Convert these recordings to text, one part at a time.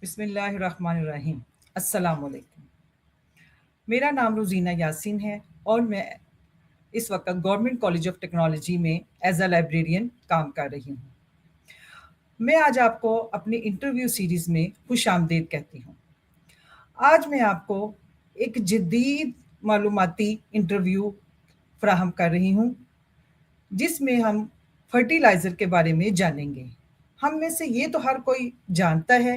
بسم اللہ الرحمن الرحیم۔ السلام علیکم۔ میرا نام روزینہ یاسین ہے اور میں اس وقت گورنمنٹ کالج آف ٹیکنالوجی میں ایز اے لائبریرین کام کر رہی ہوں۔ میں آج آپ کو اپنی انٹرویو سیریز میں خوش آمدید کہتی ہوں۔ آج میں آپ کو ایک جدید معلوماتی انٹرویو فراہم کر رہی ہوں جس میں ہم فرٹیلائزر کے بارے میں جانیں گے۔ ہم میں سے یہ تو ہر کوئی جانتا ہے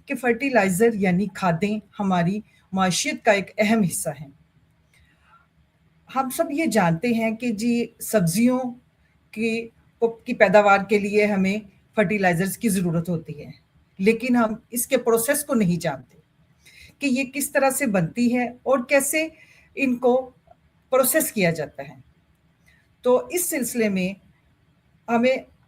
کہ فرٹیلائزر یعنی کھادیں ہماری معیشت کا ایک اہم حصہ ہیں۔ ہم سب یہ جانتے ہیں کہ سبزیوں کی پیداوار کے لیے ہمیں فرٹیلائزرز کی ضرورت ہوتی ہے، لیکن ہم اس کے پروسیس کو نہیں جانتے کہ یہ کس طرح سے بنتی ہے اور کیسے ان کو پروسیس کیا جاتا ہے۔ تو اس سلسلے میں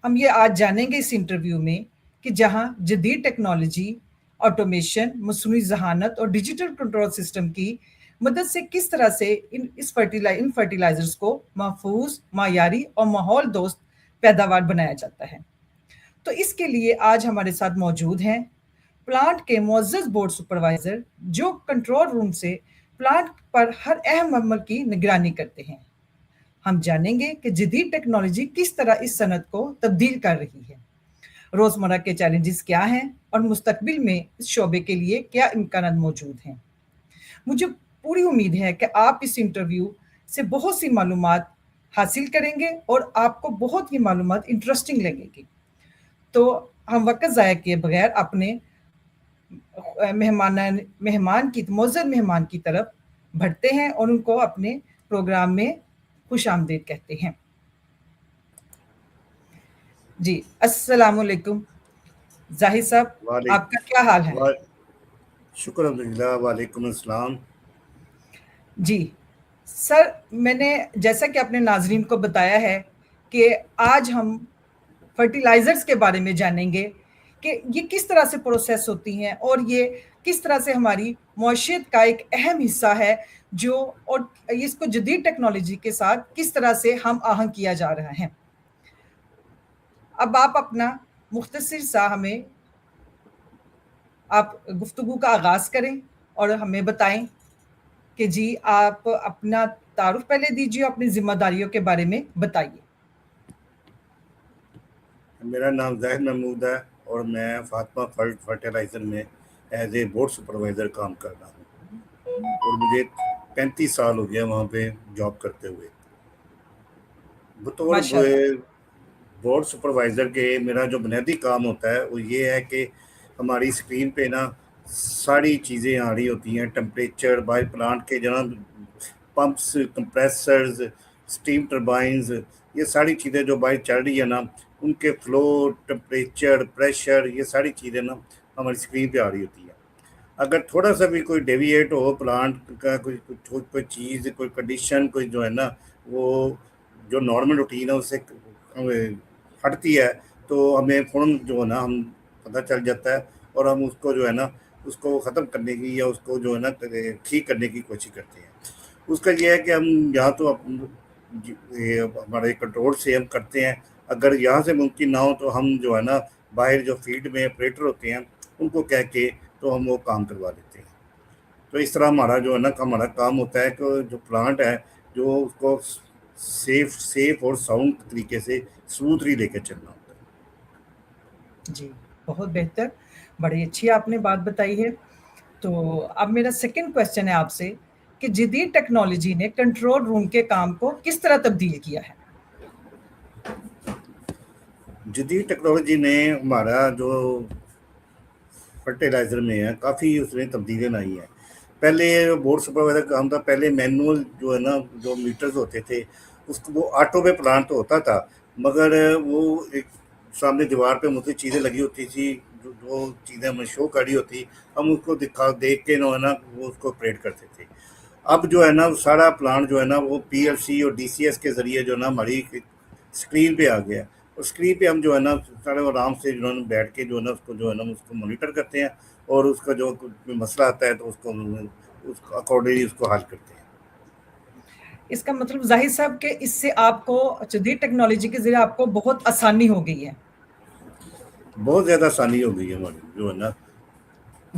ہم یہ آج جانیں گے اس انٹرویو میں کہ جہاں جدید ٹیکنالوجی، آٹومیشن، مصنوعی ذہانت اور ڈیجیٹل کنٹرول سسٹم کی مدد سے کس طرح سے ان فرٹیلائزرز کو محفوظ، معیاری اور ماحول دوست پیداوار بنایا جاتا ہے۔ تو اس کے لیے آج ہمارے ساتھ موجود ہیں پلانٹ کے معزز بورڈ سپروائزر جو کنٹرول روم سے پلانٹ پر ہر اہم عمل کی نگرانی کرتے ہیں۔ ہم جانیں گے کہ جدید ٹیکنالوجی کس طرح اس صنعت کو تبدیل کر رہی ہے، روزمرہ کے چیلنجز کیا ہیں اور مستقبل میں اس شعبے کے لیے کیا امکانات موجود ہیں۔ مجھے پوری امید ہے کہ آپ اس انٹرویو سے بہت سی معلومات حاصل کریں گے اور آپ کو بہت یہ معلومات انٹرسٹنگ لگے گی۔ تو ہم وقت ضائع کیے بغیر اپنے معزز مہمان کی طرف بڑھتے ہیں اور ان کو اپنے پروگرام میں خوش آمدید کہتے ہیں۔ جی السلام علیکم ظاہر صاحب، آپ کا کیا حال ہے؟ شکر الحمدللہ، وعلیکم السلام۔ جی سر، میں نے جیسا کہ اپنے ناظرین کو بتایا ہے کہ آج ہم فرٹیلائزرز کے بارے میں جانیں گے کہ یہ کس طرح سے پروسیس ہوتی ہیں اور یہ کس طرح سے ہماری معیشت کا ایک اہم حصہ ہے اور اس کو جدید ٹیکنالوجی کے ساتھ کس طرح سے ہم آہنگ کیا جا رہا ہے۔ اب آپ اپنا مختصر سا ہمیں آپ گفتگو کا آغاز کریں اور ہمیں بتائیں کہ جی آپ اپنا تعارف پہلے دیجیے، اپنی ذمہ داریوں کے بارے میں بتائیے۔ میرا نام زاہد محمود ہے اور میں فاطمہ فرٹیلائزر میں ایز اے بورڈ سپروائزر کام کر رہا ہوں اور مجھے 35 سال ہو گیا وہاں پہ جاب کرتے ہوئے۔ بطور ماشاء اللہ۔ بورڈ سپروائزر کے میرا جو بنیادی کام ہوتا ہے وہ یہ ہے کہ ہماری اسکرین پہ نا ساری چیزیں آ رہی ہوتی ہیں، ٹمپریچر باہر پلانٹ کے جناب پمپس، کمپریسرز، اسٹیم ٹربائنز، یہ ساری چیزیں جو باہر چل رہی ہیں نا ان کے فلو، ٹمپریچر، پریشر، یہ ساری چیزیں نا ہماری اسکرین پہ آ رہی ہوتی ہیں۔ اگر تھوڑا سا بھی کوئی ڈیویٹ ہو پلانٹ کا، کوئی چیز، کوئی کنڈیشن، کوئی جو ہے نا وہ جو نارمل روٹین ہے اس سے ہٹتی ہے تو ہمیں فوراً جو ہے نا ہم پتہ چل جاتا ہے اور ہم اس کو جو ہے نا اس کو ختم کرنے کی یا اس کو جو ہے نا ٹھیک کرنے کی کوشش کرتے ہیں۔ اس کا یہ ہے کہ ہم یا تو ہمارے کنٹرول سے ہم کرتے ہیں، اگر یہاں سے ممکن نہ ہو تو ہم جو ہے نا باہر جو فیلڈ میں آپریٹر ہوتے ہیں ان کو کہہ کے تو ہم وہ کام کروا دیتے ہیں۔ تو اس طرح ہمارا جو ہے نا ہمارا کام ہوتا ہے کہ جو پلانٹ ہے جو اس کو سیف اور ساؤنڈ طریقے سے اسموتھلی لے کے چلنا ہوتا ہے۔ جی بہت بہتر، بڑی اچھی آپ نے بات بتائی ہے۔ تو اب میرا سیکنڈ کویسچن ہے آپ سے کہ جدید ٹیکنالوجی نے کنٹرول روم کے کام کو کس طرح تبدیل کیا ہے؟ جدید ٹیکنالوجی نے ہمارا جو فرٹیلائزر میں ہے کافی اس میں تبدیلیاں آئی ہیں۔ پہلے بورڈ سپروائزر کا کام تھا، پہلے مینول جو ہے نا جو میٹرز ہوتے تھے اس کو وہ آٹو پہ پلانٹ تو ہوتا تھا مگر وہ ایک سامنے دیوار پہ مختلف چیزیں لگی ہوتی تھی، جو چیزیں ہمیں شو کری ہوتی ہم اس کو دیکھ کے جو ہے نا وہ اس کو آپریٹ کرتے تھے۔ اب جو ہے نا سارا پلانٹ جو ہے نا وہ پی ایل سی اور ڈی سی ایس کے ذریعے جو ہے نا ہماری اسکرین پہ آ گیا، اور اسکرین پہ ہم جو ہے نا سارے آرام سے جو ہے نا بیٹھ کے جو ہے نا اس کو جو ہے نا اس کو مانیٹر کرتے ہیں اور اس کا جو مسئلہ آتا ہے تو اس کو اکارڈنگلی اس کو حل کرتے ہیں۔ اس کا مطلب ظاہر صاحب کہ اس سے آپ کو جدید ٹیکنالوجی کے ذریعے آپ کو بہت آسانی ہو گئی ہے۔ بہت زیادہ آسانی ہو گئی ہے ہماری جو ہے نا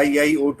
IIoT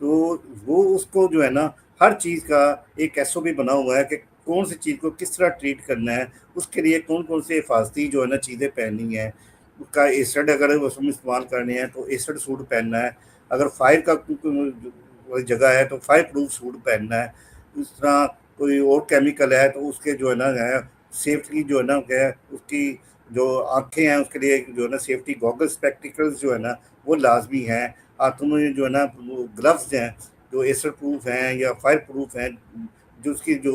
تو وہ اس کو جو ہے نا ہر چیز کا ایک SOP بنا ہوا ہے کہ کون سی چیز کو کس طرح ٹریٹ کرنا ہے، اس کے لیے کون کون سے حفاظتی جو ہے نا چیزیں پہننی ہیں، اس کا ایسڈ اگر اس میں استعمال کرنے ہیں تو ایسڈ سوٹ پہننا ہے، اگر فائر کا جگہ ہے تو فائر پروف سوٹ پہننا ہے، اس طرح کوئی اور کیمیکل ہے تو اس کے جو ہے نا سیفٹی جو ہے نا اس کی جو آنکھیں ہیں اس کے لیے جو ہے نا سیفٹی گوگل اسپیکٹیکلز جو ہے نا وہ لازمی ہیں، ہاتھوں میں جو ہے نا گلفز ہیں جو ایسڈ پروف ہیں یا فائر پروف ہیں، جو اس کی جو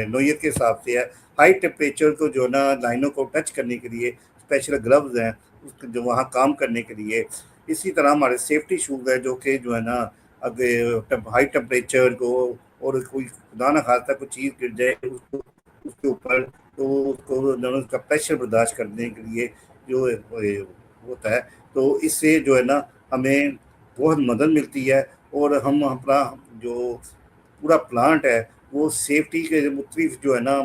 نوعیت کے حساب سے ہے، ہائی ٹیمپریچر کو جو ہے نا لائنوں کو ٹچ کرنے کے لیے اسپیشل گلوز ہیں جو وہاں کام کرنے کے لیے، اسی طرح ہمارے سیفٹی شوز ہے جو کہ جو ہے نا اگر ہائی ٹیمپریچر کو اور کوئی خدا نہ خواستہ کوئی چیز گر جائے اس کے اوپر تو اس کو اس کا پریشر برداشت کرنے کے لیے جو ہوتا ہے، تو اس سے جو ہے نا ہمیں بہت مدد ملتی ہے، اور ہم اپنا جو پورا پلانٹ ہے وہ سیفٹی کے مختلف جو ہے نا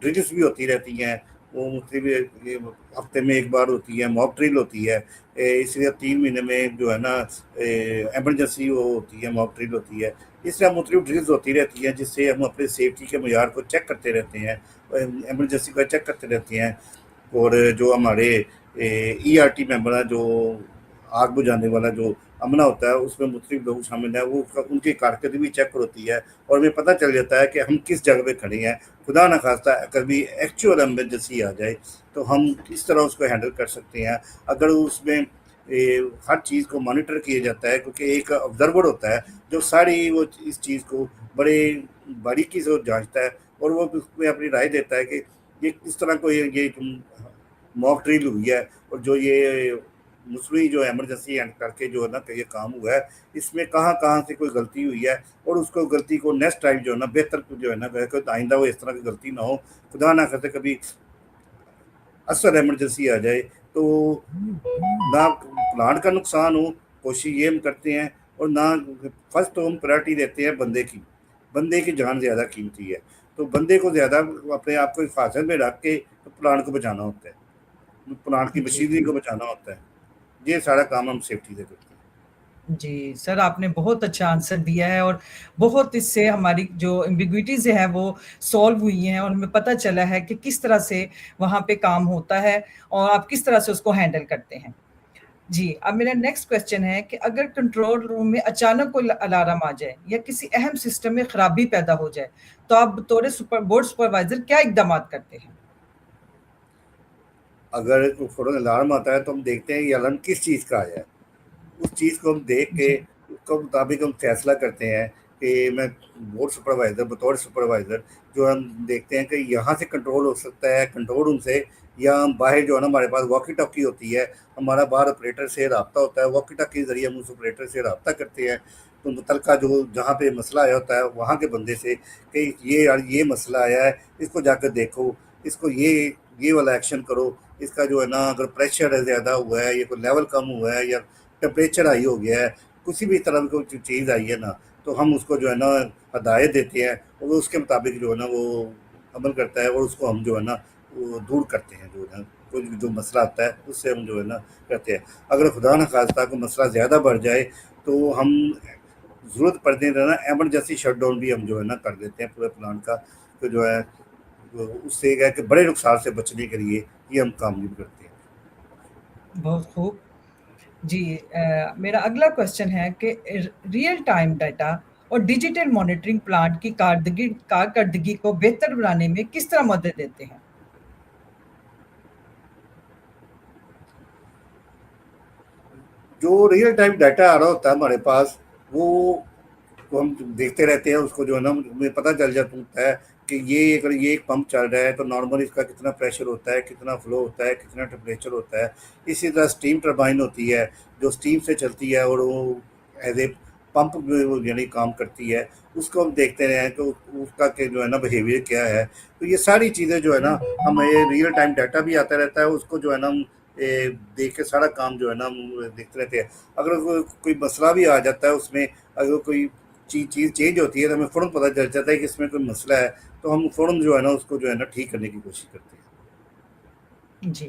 ڈرلز بھی ہوتی رہتی ہیں، وہ مختلف ہفتے میں ایک بار ہوتی ہے، موک ڈرل ہوتی ہے، اس لیے 3 مہینے میں جو ہے نا ایمرجنسی وہ ہوتی ہے، موک ڈرل ہوتی ہے، اس طرح مختلف ڈرلز ہوتی رہتی ہیں جس سے ہم اپنے سیفٹی کے معیار کو چیک کرتے رہتے ہیں، ایمرجنسی کو چیک کرتے رہتے ہیں، اور جو ہمارے ERT ممبر ہیں جو آگ بجھانے والا جو عملہ ہوتا ہے اس میں مختلف لوگ شامل ہیں، وہ ان کی کارکردگی بھی چیک ہوتی ہے اور ہمیں پتہ چل جاتا ہے کہ ہم کس جگہ پہ کھڑے ہیں، خدا نہ خواستہ کبھی ایکچوئل ایمرجنسی آ جائے تو ہم کس طرح اس کو ہینڈل کر سکتے ہیں، اگر اس میں ہر چیز کو مانیٹر کیا جاتا ہے، کیونکہ ایک آبزرور ہوتا ہے جو ساری وہ اس چیز کو بڑے باریکی سے جانچتا ہے اور وہ اس میں اپنی رائے دیتا ہے کہ یہ کس طرح کو یہ موک ڈرل ہوئی ہے اور جو یہ مصنوعی جو ایمرجنسی کر کے جو ہے نا کہ یہ کام ہوا ہے اس میں کہاں کہاں سے کوئی غلطی ہوئی ہے، اور اس کو غلطی کو نیکسٹ ٹائم جو ہے نا بہتر جو ہے نا آئندہ وہ اس طرح کی غلطی نہ ہو، خدا نہ کرتے کبھی اثر ایمرجنسی آ جائے تو نہ پلانٹ کا نقصان ہو، کوشش یہ ہم کرتے ہیں، اور نہ فرسٹ تو ہم پرائرٹی دیتے ہیں بندے کی جان زیادہ قیمتی ہے، تو بندے کو زیادہ اپنے آپ کو حفاظت میں رکھ کے پلانٹ کو بچانا ہوتا ہے، پلانٹ کی جی مشینری کو بچانا ہوتا ہے، یہ سارا کام ہم سیفٹی سے کرتے ہیں۔ جی سر، آپ نے بہت اچھا آنسر دیا ہے اور بہت اس سے ہماری جو ایمبیگوٹیز ہیں وہ سولو ہوئی ہیں اور ہمیں پتہ چلا ہے کہ کس طرح سے وہاں پہ کام ہوتا ہے اور آپ کس طرح سے اس کو ہینڈل کرتے ہیں۔ جی اب میرا نیکسٹ کویسچن ہے کہ اگر کنٹرول روم میں اچانک کوئی الارم آ جائے یا کسی اہم سسٹم میں خرابی پیدا ہو جائے تو آپ بطور بورڈ سپروائزر کیا اقدامات کرتے ہیں؟ اگر فوراً الارم آتا ہے تو ہم دیکھتے ہیں یہ الارم کس چیز کا آیا ہے، اس چیز کو ہم دیکھ کے جی اس کے مطابق ہم فیصلہ کرتے ہیں کہ میں بطور سپروائزر جو ہم دیکھتے ہیں کہ یہاں سے کنٹرول ہو سکتا ہے کنٹرول روم سے، یا ہم باہر جو ہے نا ہمارے پاس واکی ٹاکی ہوتی ہے، ہمارا باہر آپریٹر سے رابطہ ہوتا ہے، واکی ٹاکی کے ذریعے ہم اس آپریٹر سے رابطہ کرتے ہیں، تو متعلقہ جو جہاں پہ مسئلہ آیا ہوتا ہے وہاں کے بندے سے کہ یہ مسئلہ آیا ہے، اس کو جا کر دیکھو، اس کو یہ والا ایکشن کرو، اس کا جو ہے نا اگر پریشر زیادہ ہوا ہے یا کوئی لیول کم ہوا ہے یا ٹمپریچر ہائی ہو گیا ہے، کسی بھی طرح کی کوئی چیز آئی ہے نا، تو ہم اس کو جو ہے نا ہدایت دیتے ہیں اور وہ اس کے مطابق جو ہے نا وہ عمل کرتا ہے، اور اس کو ہم جو ہے نا وہ دور کرتے ہیں، جو ہے نا کوئی جو مسئلہ آتا ہے اس سے ہم جو ہے نا کرتے ہیں۔ اگر خدا نخواستہ کوئی مسئلہ زیادہ بڑھ جائے تو ہم ضرورت پڑنے دینا ایمرجنسی شٹ ڈاؤن بھی ہم جو ہے نا کر دیتے ہیں پورے پلان کا، تو جو ہے اس سے کہ بڑے نقصان سے بچنے کے لیے یہ ہم کام بھی کرتے ہیں۔ بہت خوب۔ جی میرا اگلا کویسچن ہے کہ ریئل ٹائم ڈیٹا اور ڈیجیٹل مانیٹرنگ پلانٹ کی کارکردگی کو بہتر بنانے میں کس طرح مدد دیتے ہیں؟ جو ریئل ٹائم ڈیٹا آ رہا ہوتا ہے ہمارے پاس وہ ہم دیکھتے رہتے ہیں، اس کو جو ہے نا ہمیں پتہ چل جاتا ہے کہ اگر یہ ایک پمپ چل رہا ہے تو نارمل اس کا کتنا پریشر ہوتا ہے، کتنا فلو ہوتا ہے، کتنا ٹمپریچر ہوتا ہے۔ اسی طرح اسٹیم ٹربائن ہوتی ہے جو اسٹیم سے چلتی ہے اور وہ ایز اے پمپ یعنی کام کرتی ہے، اس کو ہم دیکھتے رہے ہیں تو اس کا کہ جو ہے نا بیہیویئر کیا ہے، تو یہ ساری چیزیں جو ہے نا ہمیں ریئل ٹائم ڈیٹا بھی آتا رہتا ہے، اس کو جو ہے نا ہم دیکھ کے سارا کام جو ہے نا ہم دیکھتے رہتے ہیں۔ اگر کوئی مسئلہ بھی آ جاتا ہے اس میں، اگر کوئی چیز چینج ہوتی ہے تو ہمیں فوراً پتہ چل جاتا ہے کہ اس میں کوئی مسئلہ ہے، تو ہم فوراً جو ہے نا اس کو جو ہے نا ٹھیک کرنے کی کوشش کرتے ہیں۔ جی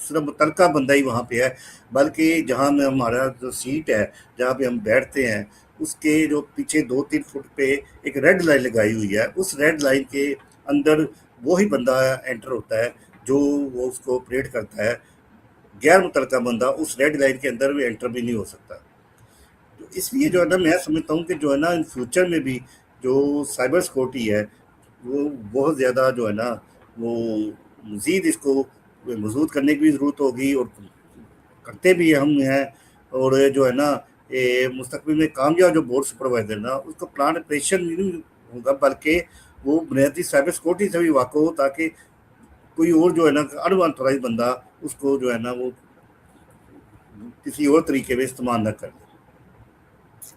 صرف متعلقہ بندہ ہی وہاں پہ ہے، بلکہ جہاں میں ہمارا جو سیٹ ہے جہاں پہ ہم بیٹھتے ہیں اس کے جو پیچھے 2-3 فٹ پہ ایک ریڈ لائن لگائی ہوئی ہے، اس ریڈ لائن کے اندر وہی بندہ انٹر ہوتا ہے جو وہ اس کو آپریٹ کرتا ہے. غیر متعلقہ بندہ اس ریڈ لائن کے اندر بھی انٹر بھی نہیں ہو سکتا. تو اس لیے جو ہے نا میں سمجھتا ہوں کہ جو ہے نا ان فیوچر میں بھی جو سائبر سیکورٹی ہے وہ بہت زیادہ جو ہے نا وہ مزید اس کو مضبوط کرنے کی بھی ضرورت ہوگی، اور کرتے بھی ہم ہیں. اور جو ہے نا مستقبل میں کامیاب جو بورڈ سپروائزر نا اس کا پلان آپریشن نہیں ہوگا، بلکہ وہ بنیادی سائبر سیکورٹی سے بھی واقع ہو، تاکہ کوئی اور جو ہے نا انوانتھورائز بندہ اس کو جو ہے نا وہ کسی اور طریقے میں استعمال نہ کرے.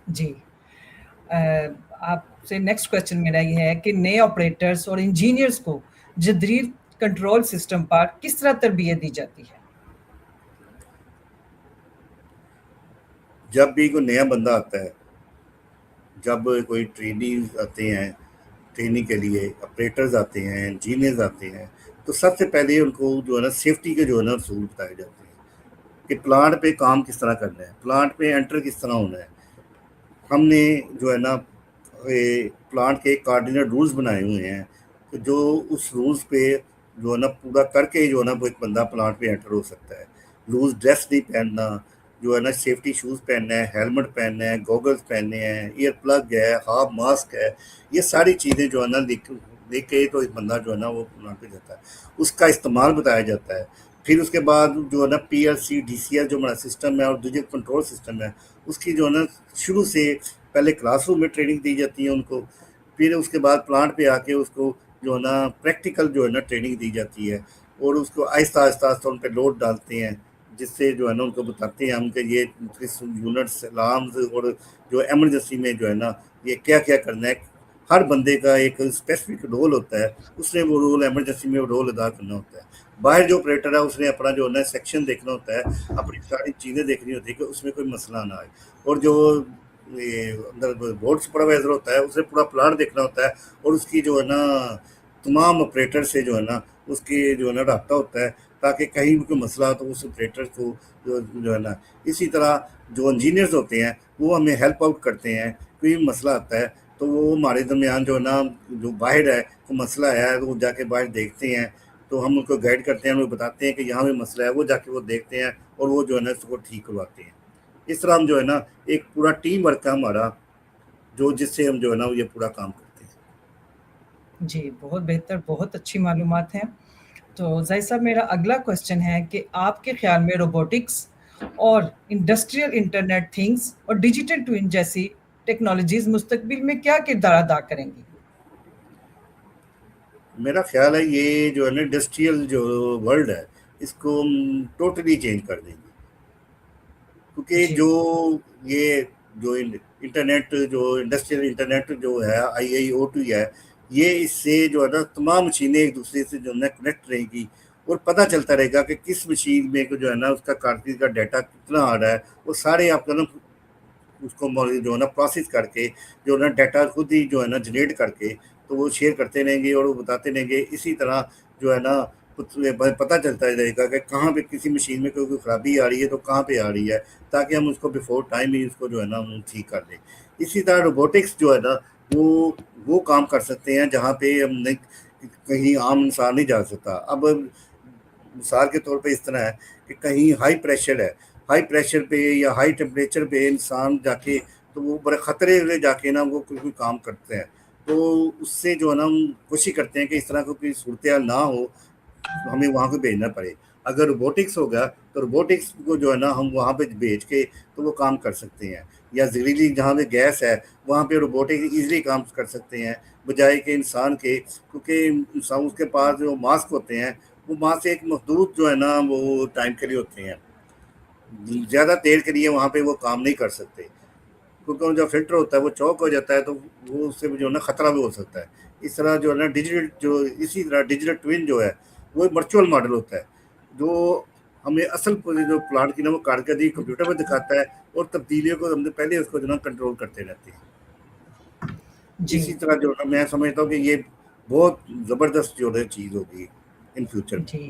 جی آپ سے نیکسٹ کوشچن میرا یہ ہے کہ نئے آپریٹرز اور انجینئرز کو جدید کنٹرول سسٹم پر کس طرح تربیت دی جاتی ہے؟ جب بھی کوئی نیا بندہ آتا ہے، جب کوئی ٹریننگ آتے ہیں، ٹریننگ کے لیے آپریٹرز آتے ہیں، انجینئرز آتے ہیں، تو سب سے پہلے ان کو جو ہے نا سیفٹی کے جو ہے نا اصول بتائے جاتے ہیں کہ پلانٹ پہ کام کس طرح کرنا ہے، پلانٹ پہ انٹر کس طرح ہونا ہے. ہم نے جو ہے نا پلانٹ کے کارڈینل رولز بنائے ہوئے ہیں کہ جو اس رولز پہ جو ہے نا پورا کر کے جو ہے نا وہ ایک بندہ پلانٹ پہ انٹر ہو سکتا ہے. لوز ڈریس نہیں پہننا، جو ہے نا سیفٹی شوز پہننا ہے، ہیلمٹ پہننا ہے، گوگلز پہننے ہیں، ایئر پلگ ہے، ہاف ماسک ہے. یہ ساری چیزیں جو ہے نا دیکھ کے تو ایک بندہ جو ہے نا وہ پلانٹ پہ جاتا ہے، اس کا استعمال بتایا جاتا ہے. پھر اس کے بعد جو ہے نا P L C D C L جو ہمارا سسٹم ہے اور ڈیجیٹل کنٹرول سسٹم ہے، اس کی جو ہے نا شروع سے پہلے کلاس روم میں ٹریننگ دی جاتی ہے ان کو. پھر اس کے بعد پلانٹ پہ آ کے اس کو جو ہے نا پریکٹیکل جو ہے نا ٹریننگ دی جاتی ہے، اور اس کو آہستہ آہستہ آہستہ ان پہ لوڈ ڈالتے ہیں، جس سے جو ہے نا ان کو بتاتے ہیں ہم کہ یہ مختلف یونٹس الارمز اور جو ایمرجنسی میں جو ہے نا یہ کیا کیا کرنا ہے. ہر بندے کا ایک اسپیسیفک رول ہوتا ہے، اس نے وہ رول ایمرجنسی میں رول ادا کرنا ہوتا ہے. باہر جو آپریٹر ہے اس نے اپنا جو ہے نا سیکشن دیکھنا ہوتا ہے، اپنی ساری چیزیں دیکھنی ہوتی ہے کہ اس میں کوئی مسئلہ نہ آئے. اور جو اندر بورڈ سپروائزر ہوتا ہے اسے پورا پلان دیکھنا ہوتا ہے، اور اس کی جو ہے نا تمام آپریٹر سے جو ہے نا اس کی جو ہے نا رابطہ ہوتا ہے، تاکہ کہیں بھی کوئی مسئلہ ہو تو اس آپریٹر کو جو ہے نا. اسی طرح جو انجینئرز ہوتے ہیں وہ ہمیں ہیلپ آؤٹ کرتے ہیں. کوئی مسئلہ آتا ہے تو وہ ہمارے درمیان جو ہے نا جو باہر ہے کوئی مسئلہ ہے وہ جا کے باہر دیکھتے ہیں، تو ہم ان کو گائیڈ کرتے ہیں، ہم بتاتے ہیں کہ یہاں بھی مسئلہ ہے، وہ جا کے وہ دیکھتے ہیں اور وہ جو ہے نا اس کو ٹھیک کرواتے ہیں. اس طرح ہم جو ہے نا ایک پورا ٹیم ورک ہے ہمارا، جو جس سے ہم جو ہے نا یہ پورا کام کرتے ہیں. جی بہت بہتر، بہت اچھی معلومات ہیں. تو ظاہر صاحب میرا اگلا کوشچن ہے کہ آپ کے خیال میں روبوٹکس اور انڈسٹریل انٹرنیٹ تھنگس اور ڈیجیٹل ٹوین جیسی ٹیکنالوجیز مستقبل میں کیا کردار ادا کریں گی؟ میرا خیال ہے یہ جو ہے نا انڈسٹریل جو ورلڈ ہے اس کو ہم ٹوٹلی چینج کر دیں گے، کیونکہ جی جو یہ جو انٹرنیٹ جو انڈسٹریل انٹرنیٹ جو ہے IIoT ہے، یہ اس سے جو ہے نا تمام مشینیں ایک دوسرے سے جو ہے نا کنیکٹ رہیں گی، اور پتہ چلتا رہے گا کہ کس مشین میں جو ہے نا اس کا کارتریج کا ڈیٹا کتنا آ رہا ہے. وہ سارے آپ کا نا اس کو جو ہے نا پروسیس کر کے جو ہے نا ڈیٹا خود ہی جو ہے نا جنریٹ کر کے تو وہ شیئر کرتے رہیں گے اور وہ بتاتے رہیں گے. اسی طرح جو ہے نا پتہ چلتا رہے گا کہ کہاں پہ کسی مشین میں کوئی خرابی آ رہی ہے تو کہاں پہ آ رہی ہے، تاکہ ہم اس کو بیفور ٹائم ہی اس کو جو ہے نا ہم ٹھیک کر لیں. اسی طرح روبوٹکس جو ہے نا وہ کام کر سکتے ہیں جہاں پہ ہم نہیں کہیں عام انسان نہیں جا سکتا. اب مثال کے طور پہ اس طرح ہے کہ کہیں ہائی پریشر ہے، ہائی پریشر پہ یا ہائی ٹیمپریچر پہ انسان جا کے تو وہ بڑے خطرے میں جا کے نا وہ کوئی کام کرتے ہیں. تو اس سے جو ہے نا ہم کوشش کرتے ہیں کہ اس طرح کو کوئی صورتحال نہ ہو، ہمیں وہاں کو بھیجنا پڑے. اگر روبوٹکس ہوگا تو روبوٹکس کو جو ہے نا ہم وہاں پہ بھیج کے تو وہ کام کر سکتے ہیں. یا زہریلی جہاں پہ گیس ہے وہاں پہ روبوٹک ایزیلی کام کر سکتے ہیں، بجائے کہ انسان کے، کیونکہ انسان اس کے پاس جو ماسک ہوتے ہیں وہ وہاں سے ایک محدود جو ہے نا وہ ٹائم کے لیے ہوتے ہیں، زیادہ دیر کے لیے وہاں پہ وہ کام نہیں کر سکتے، کیونکہ جو فلٹر ہوتا ہے وہ چوک ہو جاتا ہے تو وہ اس سے جو ہے نا خطرہ بھی ہو سکتا ہے. اس طرح جو ہے نا اسی طرح ڈیجیٹل ٹوین جو ہے وہ ایک ورچوئل ماڈل ہوتا ہے جو ہمیں اصل جو پلانٹ کی نا وہ کارکردگی کمپیوٹر پہ دکھاتا ہے، اور تبدیلیوں کو ہم نے پہلے اس کو جو ہے نا کنٹرول کرتے رہتے ہیں. جی اسی طرح جو ہے نا میں سمجھتا ہوں کہ یہ بہت زبردست جو ہے چیز ہوگی ان فیوچر میں. جی